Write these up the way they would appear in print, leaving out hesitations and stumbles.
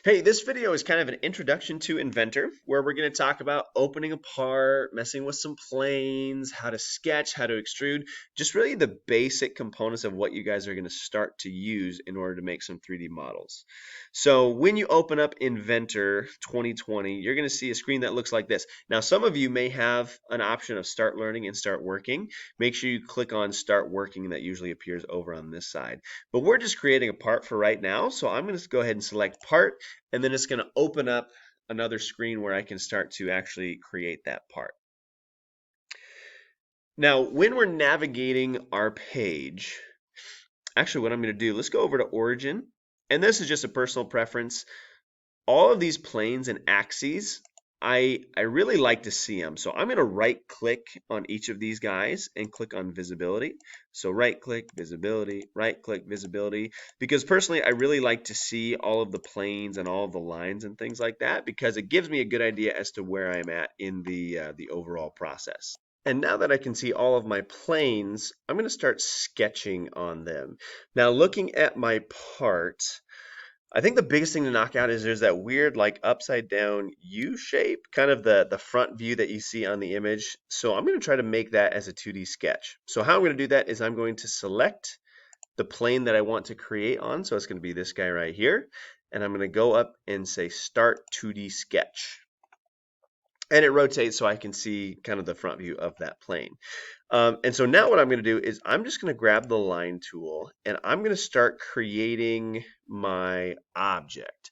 Hey, this video is kind of an introduction to Inventor, where we're going to talk about opening apart, messing with some planes, how to sketch, how to extrude, just really the basic components of what you guys are going to start to use in order to make some 3D models. So when you open up Inventor 2020, you're going to see a screen that looks like this. Now, some of you may have an option of Start Learning and Start Working. Make sure you click on Start Working, that usually appears over on this side. But we're just creating a part for right now, so I'm going to go ahead and select Part, and then it's going to open up another screen where I can start to actually create that part. Now, when we're navigating our page, actually what I'm going to do, let's go over to Origin, and this is just a personal preference. All of these planes and axes, I really like to see them. So I'm going to right click on each of these guys and click on visibility. So right click, visibility, right click, visibility, because personally I really like to see all of the planes and all of the lines and things like that, because it gives me a good idea as to where I'm at in the overall process. And now that I can see all of my planes, I'm going to start sketching on them. Now looking at my part, I think the biggest thing to knock out is there's that weird like upside down U shape, kind of the front view that you see on the image. So I'm going to try to make that as a 2D sketch. So how I'm going to do that is I'm going to select the plane that I want to create on. So it's going to be this guy right here. And I'm going to go up and say Start 2D Sketch. And it rotates so I can see kind of the front view of that plane. And so now what I'm going to do is I'm just going to grab the line tool and I'm going to start creating my object.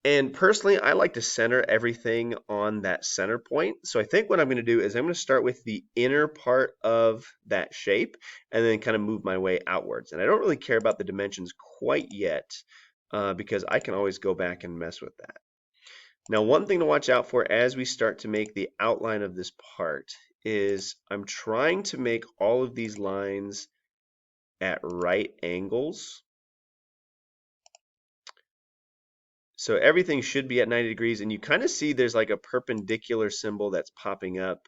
And personally, I like to center everything on that center point. So I think what I'm going to do is I'm going to start with the inner part of that shape and then kind of move my way outwards. And I don't really care about the dimensions quite yet because I can always go back and mess with that. Now, one thing to watch out for as we start to make the outline of this part is I'm trying to make all of these lines at right angles. So everything should be at 90 degrees, and you kind of see there's like a perpendicular symbol that's popping up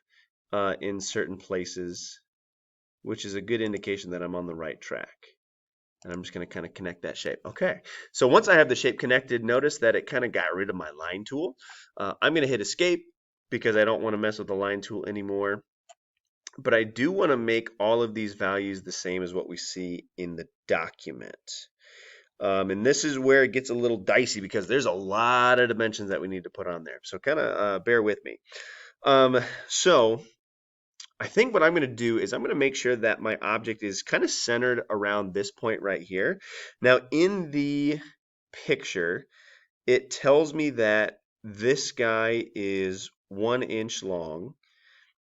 in certain places, which is a good indication that I'm on the right track. And I'm just going to kind of connect that shape. Okay, so once I have the shape connected, notice that it kind of got rid of my line tool. I'm going to hit escape because I don't want to mess with the line tool anymore. But I do want to make all of these values the same as what we see in the document. And this is where it gets a little dicey because there's a lot of dimensions that we need to put on there. So kind of bear with me. So I think what I'm going to do is I'm going to make sure that my object is kind of centered around this point right here. Now in the picture, it tells me that this guy is 1 inch long.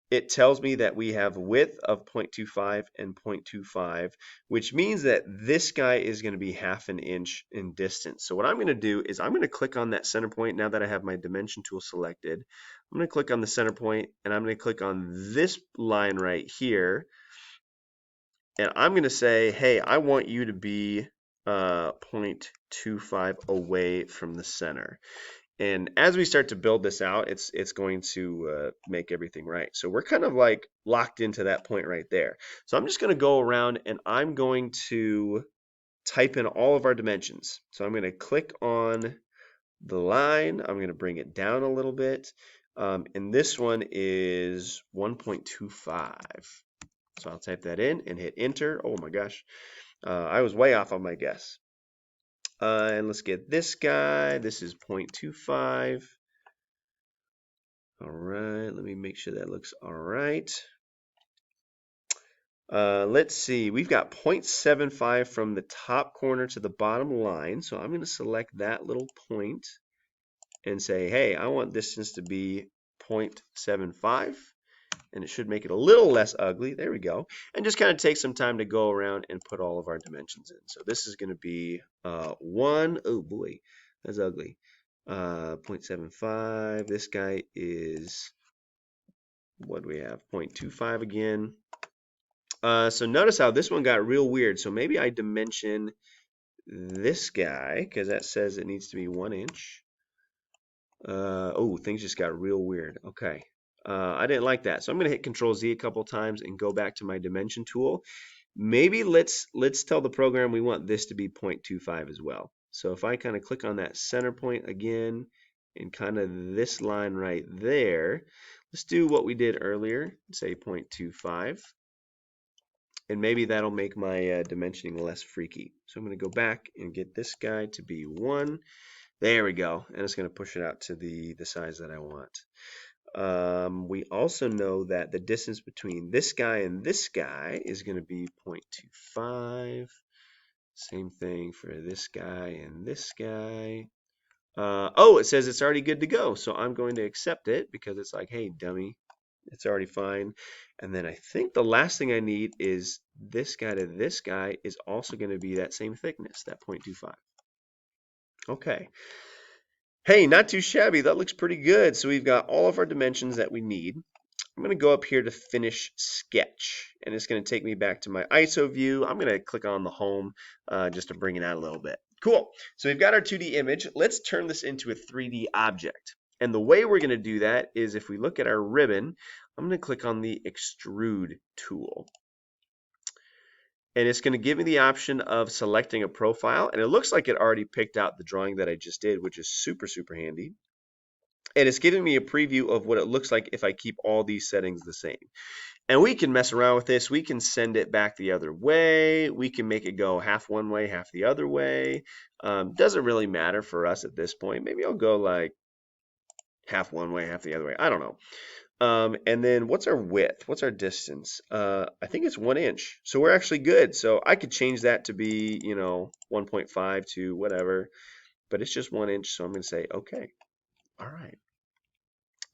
It tells me that we have width of 0.25 and 0.25, which means that this guy is going to be half an inch in distance. So what I'm going to do is I'm going to click on that center point now that I have my dimension tool selected. I'm going to click on the center point and I'm going to click on this line right here. And I'm going to say, hey, I want you to be 0.25 away from the center. And as we start to build this out, it's going to make everything right. So we're kind of like locked into that point right there. So I'm just going to go around and I'm going to type in all of our dimensions. So I'm going to click on the line. I'm going to bring it down a little bit. And this one is 1.25. So I'll type that in and hit enter. Oh my gosh. I was way off on my guess. And let's get this guy. This is 0.25. All right, let me make sure that looks all right. Let's see, we've got 0.75 from the top corner to the bottom line. So I'm going to select that little point and say, hey, I want distance to be 0.75. And it should make it a little less ugly. There we go. And just kind of take some time to go around and put all of our dimensions in. So this is going to be 1. Oh boy, that's ugly. 0.75. This guy is, what do we have? 0.25 again. So notice how this one got real weird. So maybe I dimension this guy because that says it needs to be 1 inch. Oh, things just got real weird. Okay. I didn't like that. So I'm going to hit Control Z a couple times and go back to my dimension tool. Maybe let's tell the program we want this to be 0.25 as well. So if I kind of click on that center point again and kind of this line right there, let's do what we did earlier, say 0.25. And maybe that'll make my dimensioning less freaky. So I'm going to go back and get this guy to be 1. There we go. And it's going to push it out to the size that I want. We also know that the distance between this guy and this guy is going to be 0.25. Same thing for this guy and this guy. Oh, it says it's already good to go. So I'm going to accept it because it's like, hey, dummy, it's already fine. And then I think the last thing I need is this guy to this guy is also going to be that same thickness, that 0.25. Okay. Hey, not too shabby. That looks pretty good. So we've got all of our dimensions that we need. I'm going to go up here to finish sketch, and it's going to take me back to my ISO view. I'm going to click on the home just to bring it out a little bit. Cool. So we've got our 2D image. Let's turn this into a 3D object. And the way we're going to do that is if we look at our ribbon, I'm going to click on the extrude tool. And it's going to give me the option of selecting a profile. And it looks like it already picked out the drawing that I just did, which is super, super handy. And it's giving me a preview of what it looks like if I keep all these settings the same. And we can mess around with this. We can send it back the other way. We can make it go half one way, half the other way. Doesn't really matter for us at this point. Maybe I'll go like half one way, half the other way. I don't know. And then what's our width? What's our distance? I think it's 1 inch. So we're actually good. So I could change that to be, 1.5 to whatever. But it's just 1 inch. So I'm going to say, okay. All right.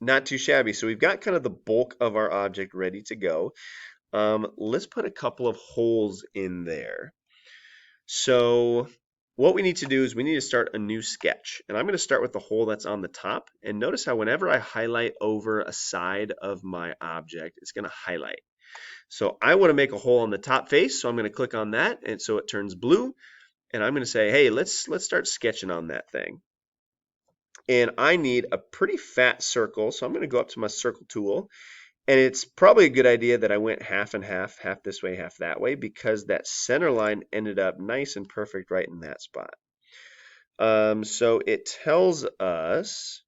Not too shabby. So we've got kind of the bulk of our object ready to go. Let's put a couple of holes in there. So what we need to do is we need to start a new sketch. And I'm going to start with the hole that's on the top. And notice how whenever I highlight over a side of my object, it's going to highlight. So I want to make a hole on the top face. So I'm going to click on that. And so it turns blue. And I'm going to say, hey, let's start sketching on that thing. And I need a pretty fat circle. So I'm going to go up to my circle tool. And it's probably a good idea that I went half and half this way, half that way, because that center line ended up nice and perfect right in that spot. So it tells us,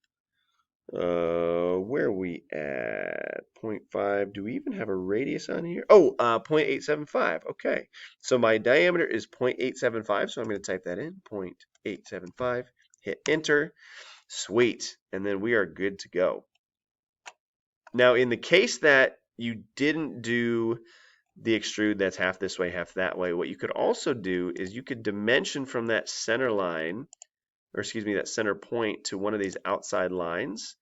where are we at? 0.5. Do we even have a radius on here? Oh, 0.875. Okay. So my diameter is 0.875. So I'm going to type that in, 0.875. Hit enter. Sweet. And then we are good to go. Now, in the case that you didn't do the extrude that's half this way, half that way, what you could also do is you could dimension from that center line, or excuse me, that center point to one of these outside lines.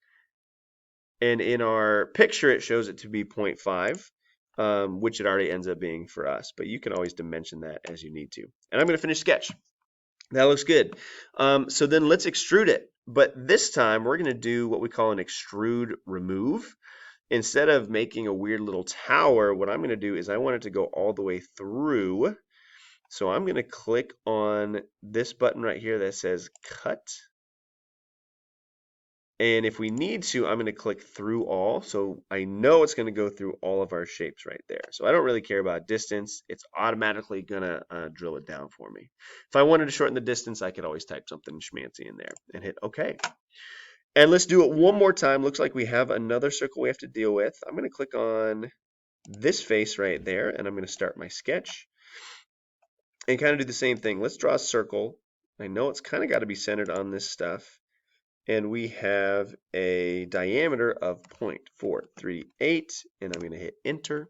And in our picture, it shows it to be 0.5, which it already ends up being for us. But you can always dimension that as you need to. And I'm going to finish sketch. That looks good. So then let's extrude it. But this time, we're going to do what we call an extrude remove. Instead of making a weird little tower, what I'm going to do is I want it to go all the way through. So I'm going to click on this button right here that says cut. And if we need to, I'm going to click through all. So I know it's going to go through all of our shapes right there. So I don't really care about distance. It's automatically going to drill it down for me. If I wanted to shorten the distance, I could always type something schmancy in there and hit OK. And let's do it one more time. Looks like we have another circle we have to deal with. I'm going to click on this face right there, and I'm going to start my sketch. And kind of do the same thing. Let's draw a circle. I know it's kind of got to be centered on this stuff. And we have a diameter of 0.438, and I'm going to hit enter.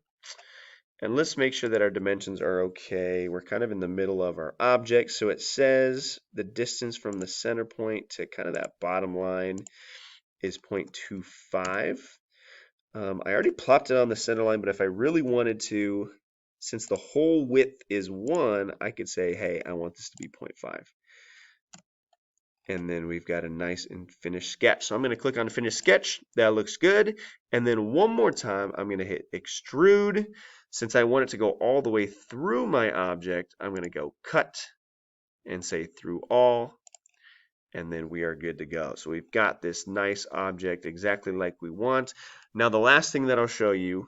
And let's make sure that our dimensions are okay. We're kind of in the middle of our object. So it says the distance from the center point to kind of that bottom line is 0.25. I already plopped it on the center line, but if I really wanted to, since the whole width is 1, I could say, hey, I want this to be 0.5. And then we've got a nice and finished sketch. So I'm going to click on Finish Sketch. That looks good. And then one more time, I'm going to hit Extrude. Since I want it to go all the way through my object, I'm going to go Cut and say Through All. And then we are good to go. So we've got this nice object exactly like we want. Now the last thing that I'll show you,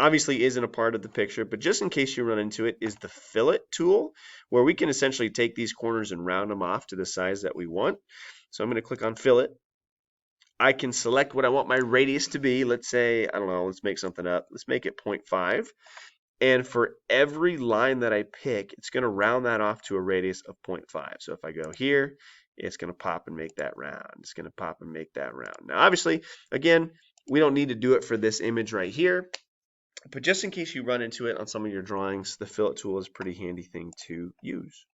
obviously isn't a part of the picture, but just in case you run into it, is the fillet tool, where we can essentially take these corners and round them off to the size that we want. So I'm going to click on fillet. I can select what I want my radius to be. Let's say, I don't know, let's make something up. Let's make it 0.5. And for every line that I pick, it's going to round that off to a radius of 0.5. So if I go here, it's going to pop and make that round. It's going to pop and make that round. Now, obviously, again, we don't need to do it for this image right here. But just in case you run into it on some of your drawings, the fillet tool is a pretty handy thing to use.